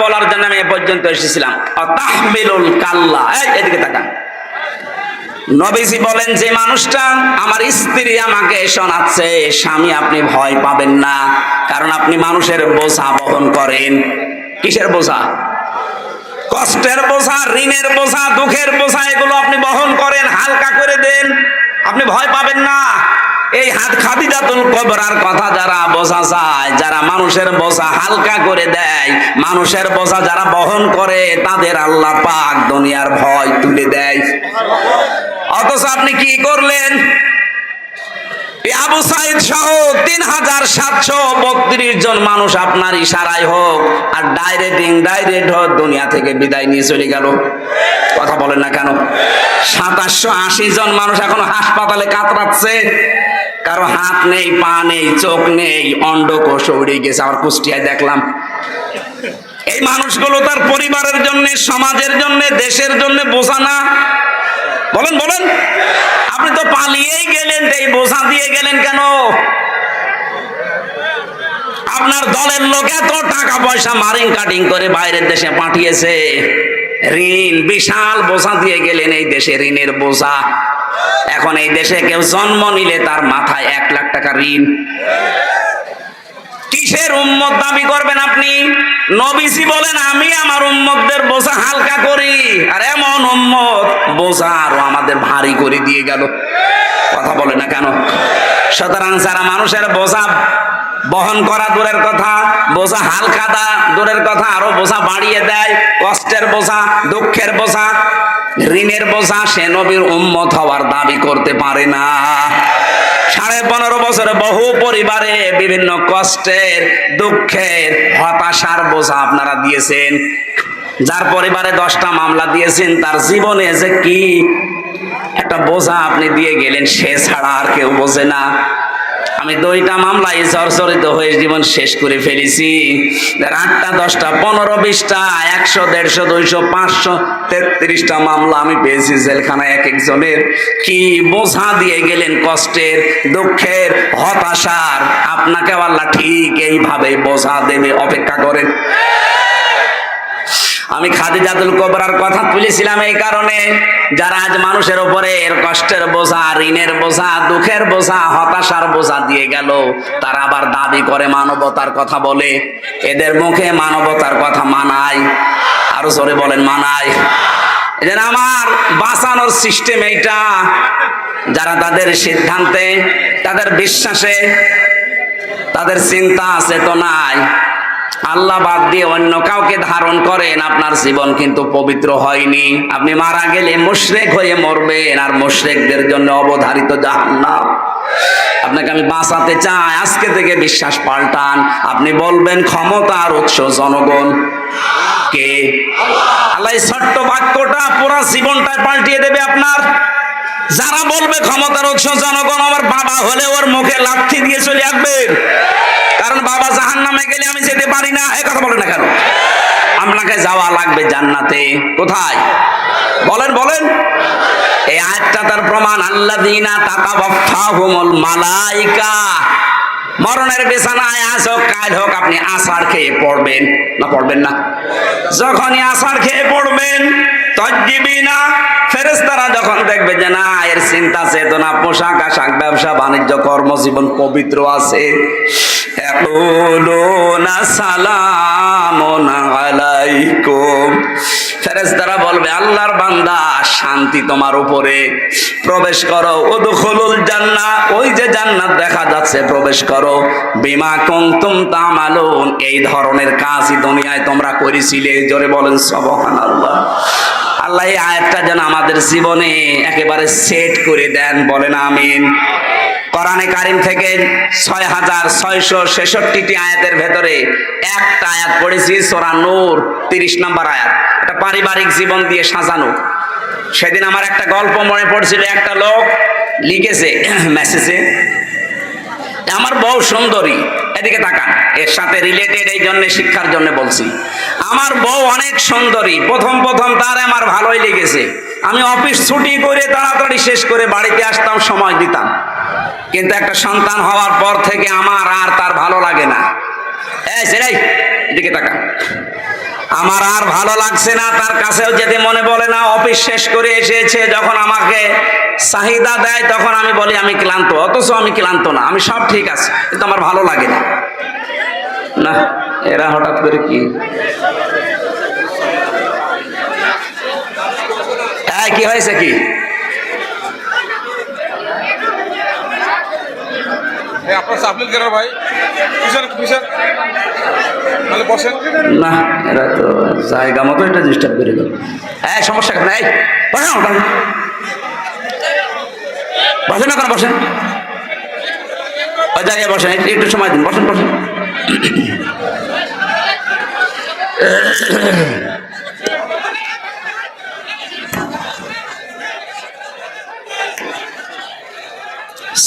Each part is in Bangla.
বলার জন্য আমি এ পর্যন্ত এসেছিলাম। তাহমিলুল কাল্লা, এদিকে তাকান। নবীজি বলেন যে মানুষটা, আমার স্ত্রী আমাকে শোনাচ্ছে, স্বামী আপনি ভয় পাবেন না, কারণ আপনি মানুষের বোঝা বহন করেন। কিসের বোঝা? কষ্টের বোঝা, ঋণের বোঝা, দুঃখের বোঝা, এগুলো আপনি বহন করেন, হালকা করে দেন, আপনি ভয় পাবেন না। এই খাদিজাতুল কুবরার কথা যারা বোঝা যায়, যারা মানুষের বোঝা হালকা করে দেয়, মানুষের বোঝা যারা বহন করে, তাদের আল্লাহ পাক দুনিয়ার ভয় তুলে দেয়। অথচ আপনি কি করলেন? আবু সাইদ সহ ৩৭৩২ জন মানুষ আপনার ইশারায় হোক আর ডাইরেক্ট হোক দুনিয়া থেকে বিদায় নিয়ে চলে গেল। কথা বলেন না কেন? ২৭৮০ জন মানুষ এখনো হাসপাতালে কাতরাচ্ছে, কারো হাত নেই, পা নেই, চোখ নেই, অন্ডকোষ উড়ে গেছে। আমার কুষ্টিয়ায় দেখলাম। এই মানুষগুলো তার পরিবারের জন্য, সমাজের জন্য, দেশের জন্য বোঝা না? বলেন বলেন। আপনি তো পালিয়েই গেলেন, এই বোঝা দিয়ে গেলেন কেন? আপনার দলের লোক এত টাকা পয়সা মারিং কাটিং করে বাইরের দেশে পাঠিয়েছে, ঋণ বিশাল বোঝা দিয়ে গেলেন, এই দেশে ঋণের বোঝা। এখন এই দেশে কেউ জন্ম নিলে তার মাথায় ১ লাখ টাকা ঋণ। কিসের উম্মত দাবি করবেন আপনি? নবীজি বলেন আমি আমার উম্মতদের বোঝা হালকা করি, আর এমন উম্মত বোঝা আরো আমাদের ভারী করে দিয়ে গেল। কথা বলে না কেন? সুতরাং যারা মানুষের বোঝা বহন করা দূরের কথা, বোঝা হালকা দূরের কথা, আরো বোঝা বাড়িয়ে দেয়, কষ্টের বোঝা, দুঃখের বোঝা, ঋণের বোঝা, সে নবীর উম্মত হওয়ার দাবি করতে পারে না। ১৫.৫ বছরে বহু পরিবারে বিভিন্ন কষ্টের, দুঃখের, হতাশার বোঝা আপনারা দিয়েছেন। যার পরিবারে ১০টা মামলা দিয়েছেন, তার জীবনে যে কি একটা বোঝা আপনি দিয়ে গেলেন, সে ছাড়া আর কেউ বোঝে না। আমি 2টা মামলায় জর্জরিত হয়ে জীবন শেষ করে ফেলেছি। 8টা 10টা 15 20টা 100 150 200 500 33টা মামলা আমি পেয়েছি জেলখানায়। এক একজনের কি বোঝা দিয়ে গেলেন, কষ্টের, দুঃখের, হতাশার। আপনাকে আল্লাহ ঠিক এইভাবে বোঝা দেবে, অপেক্ষা করেন। আমি খাদিজাতুল কুবরার কথা তুলেছিলাম এই কারণে, যারা আজ মানুষের উপরে কষ্টের বোঝা, ঋণের বোঝা, দুঃখের বোঝা, হতাশার বোঝা দিয়ে গেল, তারা আবার দাবি করে মানবতার কথা বলে। এদের মুখে মানবতার কথা মানায়? আরো জোরে বলেন, মানায়? এদের আমার বাঁচানোর সিস্টেম এইটা। যারা তাদের সিদ্ধান্তে, তাদের বিশ্বাসে, তাদের চিন্তা চেতনায় আল্লাহ বাদ দিয়ে অন্য কাউকে ধারণ করেন, আপনার জীবন কিন্তু পবিত্র হয়নি। আপনি মারা গেলে মুশরিক হয়ে মরবেন, আর মুশরিকদের জন্য অবধারিত জাহান্নাম। আপনাকে আমি বাঁচাতে চাই, আজকে থেকে বিশ্বাস পাল্টান। আপনি বলবেন ক্ষমতার উৎস জনগণ। কে? আল্লাহ। এই ছোট্ট বাক্যটা পুরো জীবনটাই পাল্টিয়ে দেবে আপনার। যারা বলবে ক্ষমতার উৎস জনগণ, আমার বাবা হলে ওর মুখে লাথি দিয়ে চলে আসবেন, কারণ বাবা জাহান্নামে গেলে আমি যেতে পারি না। এই কথা বলে না কেন? আপনাকে যাওয়া লাগবে জান্নাতে। কোথায়? বলেন বলেন। এই আয়াতটা তার প্রমাণ। আল্লাযীনা তাতাওয়াফাহুমুল মালায়েকা। মরণের বিছানায় আজ হোক কাল হোক আপনি আছাড় খেয়ে পড়বেন না? পড়বেন না? যখনই আছাড় খেয়ে পড়বেন, তাজ্জিবিনা, ফেরেশতারা যখন দেখবে যে না, এর চিন্তা চেতনা, পোশাক আশাক, ব্যবসা বাণিজ্য, কর্মজীবন পবিত্র আছে, ইয়াকুলুনা সালামুন আলাইকুম, ফেরেশতারা বলবে আল্লাহর বান্দা শান্তি তোমার উপরে, প্রবেশ করো। উদখুলুল জান্নাহ, ওই যে জান্নাত দেখা যাচ্ছে, প্রবেশ করো। বিমা কুনতুম তা'মালুন, এই ধরনের কাজই দুনিয়ায় তোমরা করেছিলে। জোরে বলেন সুবহানাল্লাহ। আল্লাহ এই আয়াতটা যেন আমাদের জীবনে একেবারে সেট করে দেন, বলেন আমিন। কোরআনে কারীম থেকে 6666টি আয়াতের ভেতরে একটা আয়াত পড়েছি, সূরা নূর 30 নম্বর আয়াত। এটা পারিবারিক জীবন দিয়ে সাজানো। সেদিন আমার একটা গল্প মনে পড়ছিল। একটা লোক লিখেছে মেসেজে, আমার বউ সুন্দরী। এদিকে তাকান, এর সাথে রিলেটেড, এই জন্য শিক্ষার জন্য বলছি। আমার বউ অনেক সুন্দরী। প্রথম তার আমার ভালোই লেগেছে। আমি অফিস ছুটি করে তাড়াতাড়ি শেষ করে বাড়িতে আসতাম, সময় দিতাম। কিন্তু একটা সন্তান হওয়ার পর থেকে আমার আর তার ভালো লাগে না। এই সেটাই, এদিকে তাকান। আমার আর ভালো লাগছে না, তার কাছেও যেতে মনে বলে না। অফিস শেষ করে এসেছে, যখন আমাকে চাহিদা দেয় তখন আমি বলি আমি ক্লান্ত, অথচ আমি ক্লান্ত না, আমি সব ঠিক আছে, কিন্তু আমার ভালো লাগে না। না, এরা হঠাৎ করে কি কি হয়েছে কি? না, এরা তো জায়গা মতো এটা ডিস্টার্ব করে গেল। হ্যাঁ, সমস্যা নাই, বসেন বসেন না, বসেন ওই জায়গায় বসেন, একটু সময় দিন, বসেন বসেন।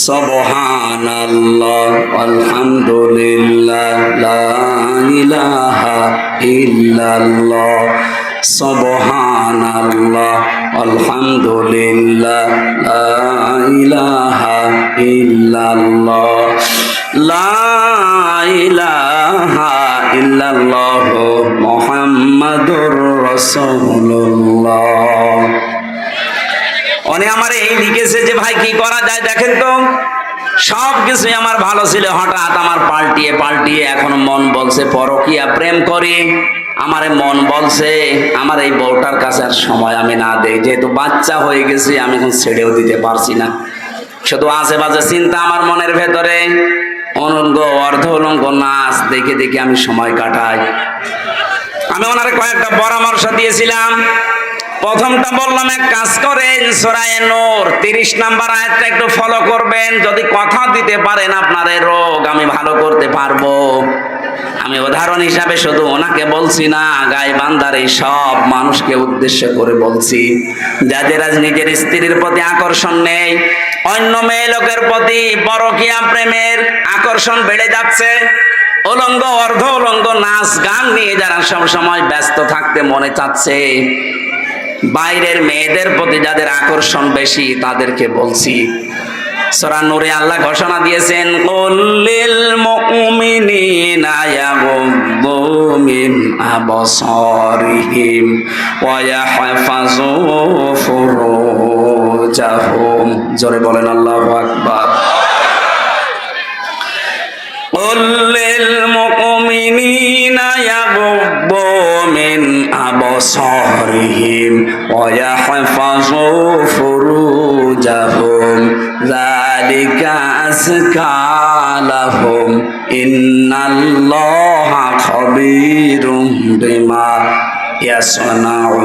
সুবহানাল্লাহ আলহামদুলিল্লাহ লা ইলাহা ইল্লাল্লাহ। সুবহানাল্লাহ আলহামদুলিল্লাহ লা ইলাহা ইল্লাল্লাহ। লা ইলাহা ইল্লাল্লাহ মুহাম্মাদুর রাসূলুল্লাহ। উনি আমার এই লিখেছে যে ভাই কি করা যায় দেখেন তো। সব কিছুই আমার ভালো ছিল, হঠাৎ আমার পাল্টিয়ে পাল্টিয়ে এখন মন বলছে পরকীয়া প্রেম করি। আমার মন বলছে আমার এই বউটার কাছে আর সময় আমি না দেই, যেহেতু বাচ্চা হয়ে গেছে আমি এখন ছেড়েও দিতে পারছি না। শুধু আশেপাশে চিন্তা আমার মনের ভেতরে, অনুঙ্গ অর্ধ উলঙ্গ নাচ দেখে দেখে আমি সময় কাটাই। আমি ওনারে কয়েকটা পরামর্শ দিয়েছিলাম। প্রথমটা বললাম এক কাজ করেন, সূরা নূর 30 নাম্বার আয়াতটা একটু ফলো করবেন। যদি কথা দিতে পারেন আপনার এই রোগ আমি ভালো করতে পারবো। আমি উদাহরণ হিসাবে শুধু ওনাকে বলছি না, গাইবান্ধার এই সব মানুষকে উদ্দেশ্য করে বলছি, যাদের আজ নিজের স্ত্রীর প্রতি আকর্ষণ নেই, অন্য মেয়ে লোকের প্রতি পরকীয়া প্রেমের আকর্ষণ বেড়ে যাচ্ছে, উলঙ্গ অর্ধ উলঙ্গ নাচ গান নিয়ে যারা সব সময় ব্যস্ত থাকতে মনে চাচ্ছে, বাইরের মেয়েদের প্রতি যাদের আকর্ষণ বেশি তাদেরকে বলছি। সূরা নূরে আল্লাহ ঘোষণা দিয়েছেন, কুল্লিল মুমিনিনা ইয়াগুদ্দু মিন আবসারিহিম ওয়া ইয়াহফাযু ফুরুজাহুম। জোরে বলেন আল্লাহু আকবার। কুল্লিল মুমিনিনা ইয়াগুদ্দু মিন আবসারিহিম ওয়া ইয়াহফাযু ফুরুজাহুম যালিকা আযকা লাহুম ইন্নাল্লাহা খাবীরুম বিমা ইয়াসনাউন।